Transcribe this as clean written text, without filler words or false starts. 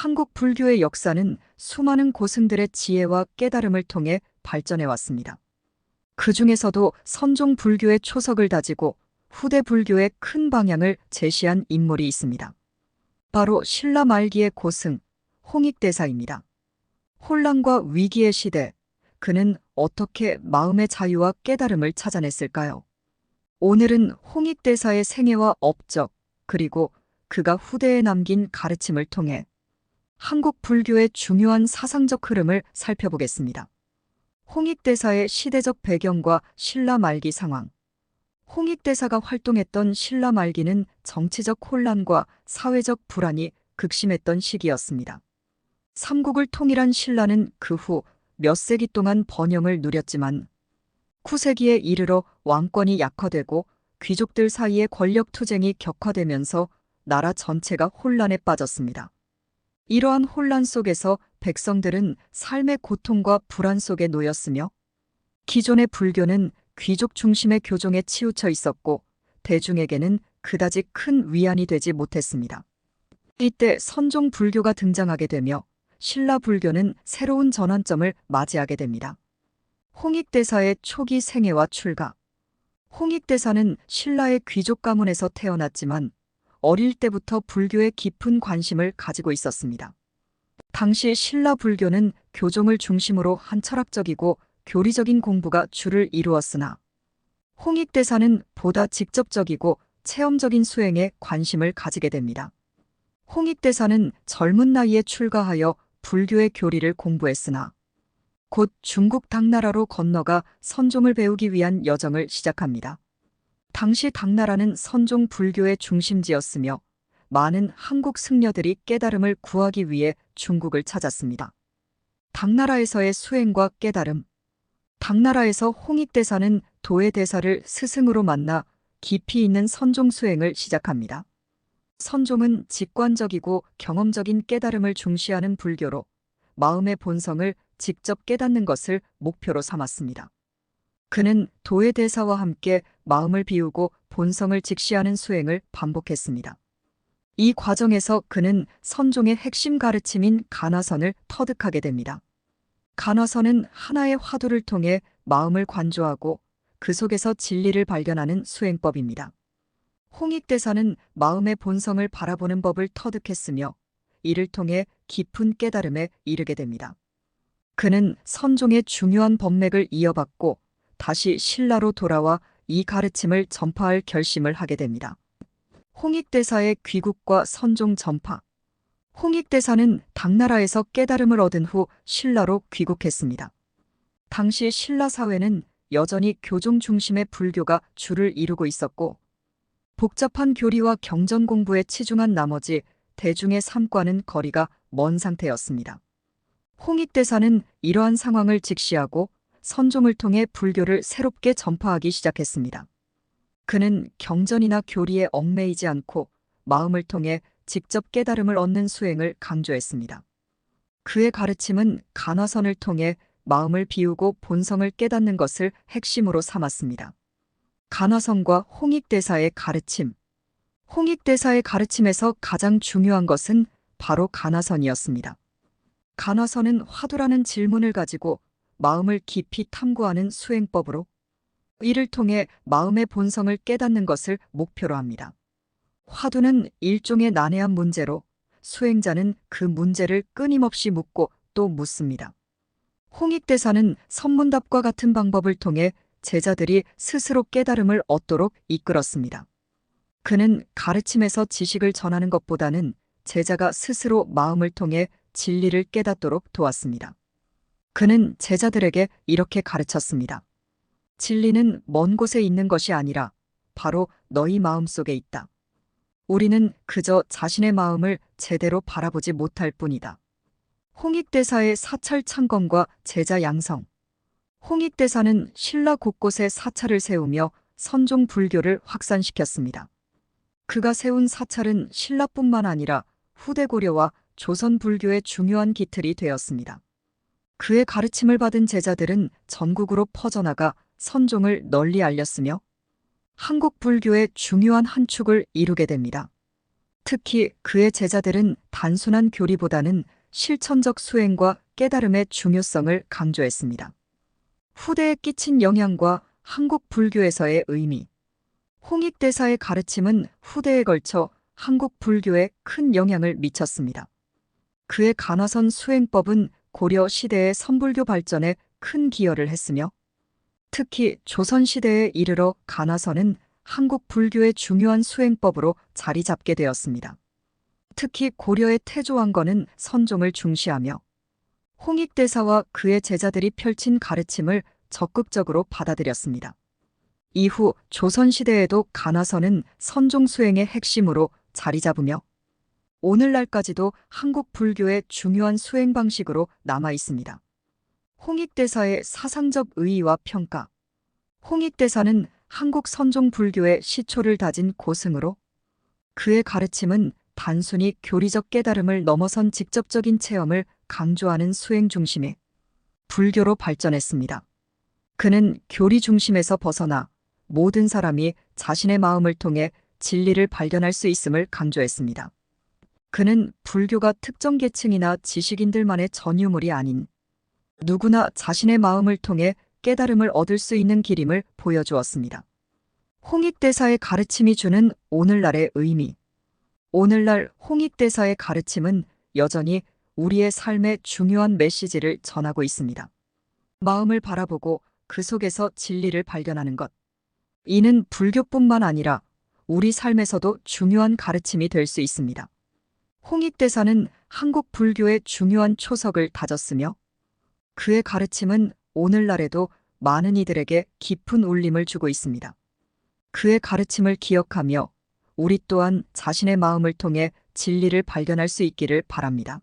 한국 불교의 역사는 수많은 고승들의 지혜와 깨달음을 통해 발전해 왔습니다. 그 중에서도 선종 불교의 초석을 다지고 후대 불교의 큰 방향을 제시한 인물이 있습니다. 바로 신라 말기의 고승, 홍익대사입니다. 혼란과 위기의 시대, 그는 어떻게 마음의 자유와 깨달음을 찾아냈을까요? 오늘은 홍익대사의 생애와 업적, 그리고 그가 후대에 남긴 가르침을 통해 한국 불교의 중요한 사상적 흐름을 살펴보겠습니다. 홍익대사의 시대적 배경과 신라 말기 상황. 홍익대사가 활동했던 신라 말기는 정치적 혼란과 사회적 불안이 극심했던 시기였습니다. 삼국을 통일한 신라는 그 후 몇 세기 동안 번영을 누렸지만 9세기에 이르러 왕권이 약화되고 귀족들 사이의 권력 투쟁이 격화되면서 나라 전체가 혼란에 빠졌습니다. 이러한 혼란 속에서 백성들은 삶의 고통과 불안 속에 놓였으며 기존의 불교는 귀족 중심의 교종에 치우쳐 있었고 대중에게는 그다지 큰 위안이 되지 못했습니다. 이때 선종 불교가 등장하게 되며 신라 불교는 새로운 전환점을 맞이하게 됩니다. 홍익대사의 초기 생애와 출가. 홍익대사는 신라의 귀족 가문에서 태어났지만 어릴 때부터 불교에 깊은 관심을 가지고 있었습니다. 당시 신라 불교는 교종을 중심으로 한 철학적이고 교리적인 공부가 주를 이루었으나 홍익대사는 보다 직접적이고 체험적인 수행에 관심을 가지게 됩니다. 홍익대사는 젊은 나이에 출가하여 불교의 교리를 공부했으나 곧 중국 당나라로 건너가 선종을 배우기 위한 여정을 시작합니다. 당시 당나라는 선종 불교의 중심지였으며 많은 한국 승려들이 깨달음을 구하기 위해 중국을 찾았습니다. 당나라에서의 수행과 깨달음. 당나라에서 홍익대사는 도해대사를 스승으로 만나 깊이 있는 선종 수행을 시작합니다. 선종은 직관적이고 경험적인 깨달음을 중시하는 불교로 마음의 본성을 직접 깨닫는 것을 목표로 삼았습니다. 그는 도해대사와 함께 마음을 비우고 본성을 직시하는 수행을 반복했습니다. 이 과정에서 그는 선종의 핵심 가르침인 간화선을 터득하게 됩니다. 간화선은 하나의 화두를 통해 마음을 관조하고 그 속에서 진리를 발견하는 수행법입니다. 홍익대사는 마음의 본성을 바라보는 법을 터득했으며 이를 통해 깊은 깨달음에 이르게 됩니다. 그는 선종의 중요한 법맥을 이어받고 다시 신라로 돌아와 이 가르침을 전파할 결심을 하게 됩니다. 홍익대사의 귀국과 선종 전파. 홍익대사는 당나라에서 깨달음을 얻은 후 신라로 귀국했습니다. 당시 신라 사회는 여전히 교종 중심의 불교가 주를 이루고 있었고 복잡한 교리와 경전 공부에 치중한 나머지 대중의 삶과는 거리가 먼 상태였습니다. 홍익대사는 이러한 상황을 직시하고 선종을 통해 불교를 새롭게 전파하기 시작했습니다. 그는 경전이나 교리에 얽매이지 않고 마음을 통해 직접 깨달음을 얻는 수행을 강조했습니다. 그의 가르침은 간화선을 통해 마음을 비우고 본성을 깨닫는 것을 핵심으로 삼았습니다. 간화선과 홍익대사의 가르침. 홍익대사의 가르침에서 가장 중요한 것은 바로 간화선이었습니다. 간화선은 화두라는 질문을 가지고 마음을 깊이 탐구하는 수행법으로 이를 통해 마음의 본성을 깨닫는 것을 목표로 합니다. 화두는 일종의 난해한 문제로 수행자는 그 문제를 끊임없이 묻고 또 묻습니다. 홍익대사는 선문답과 같은 방법을 통해 제자들이 스스로 깨달음을 얻도록 이끌었습니다. 그는 가르침에서 지식을 전하는 것보다는 제자가 스스로 마음을 통해 진리를 깨닫도록 도왔습니다. 그는 제자들에게 이렇게 가르쳤습니다. 진리는 먼 곳에 있는 것이 아니라 바로 너희 마음속에 있다. 우리는 그저 자신의 마음을 제대로 바라보지 못할 뿐이다. 홍익대사의 사찰 창건과 제자 양성. 홍익대사는 신라 곳곳에 사찰을 세우며 선종 불교를 확산시켰습니다. 그가 세운 사찰은 신라뿐만 아니라 후대 고려와 조선 불교의 중요한 기틀이 되었습니다. 그의 가르침을 받은 제자들은 전국으로 퍼져나가 선종을 널리 알렸으며 한국 불교의 중요한 한 축을 이루게 됩니다. 특히 그의 제자들은 단순한 교리보다는 실천적 수행과 깨달음의 중요성을 강조했습니다. 후대에 끼친 영향과 한국 불교에서의 의미. 홍익대사의 가르침은 후대에 걸쳐 한국 불교에 큰 영향을 미쳤습니다. 그의 간화선 수행법은 고려 시대의 선불교 발전에 큰 기여를 했으며, 특히 조선시대에 이르러 간화선은 한국 불교의 중요한 수행법으로 자리 잡게 되었습니다. 특히 고려의 태조왕건은 선종을 중시하며 홍익대사와 그의 제자들이 펼친 가르침을 적극적으로 받아들였습니다. 이후 조선시대에도 간화선은 선종 수행의 핵심으로 자리 잡으며 오늘날까지도 한국 불교의 중요한 수행 방식으로 남아 있습니다. 홍익대사의 사상적 의의와 평가. 홍익대사는 한국 선종 불교의 시초를 다진 고승으로 그의 가르침은 단순히 교리적 깨달음을 넘어선 직접적인 체험을 강조하는 수행 중심의 불교로 발전했습니다. 그는 교리 중심에서 벗어나 모든 사람이 자신의 마음을 통해 진리를 발견할 수 있음을 강조했습니다. 그는 불교가 특정 계층이나 지식인들만의 전유물이 아닌 누구나 자신의 마음을 통해 깨달음을 얻을 수 있는 길임을 보여주었습니다. 홍익대사의 가르침이 주는 오늘날의 의미. 오늘날 홍익대사의 가르침은 여전히 우리의 삶의 중요한 메시지를 전하고 있습니다. 마음을 바라보고 그 속에서 진리를 발견하는 것. 이는 불교뿐만 아니라 우리 삶에서도 중요한 가르침이 될 수 있습니다. 홍익대사는 한국 불교의 중요한 초석을 다졌으며 그의 가르침은 오늘날에도 많은 이들에게 깊은 울림을 주고 있습니다. 그의 가르침을 기억하며 우리 또한 자신의 마음을 통해 진리를 발견할 수 있기를 바랍니다.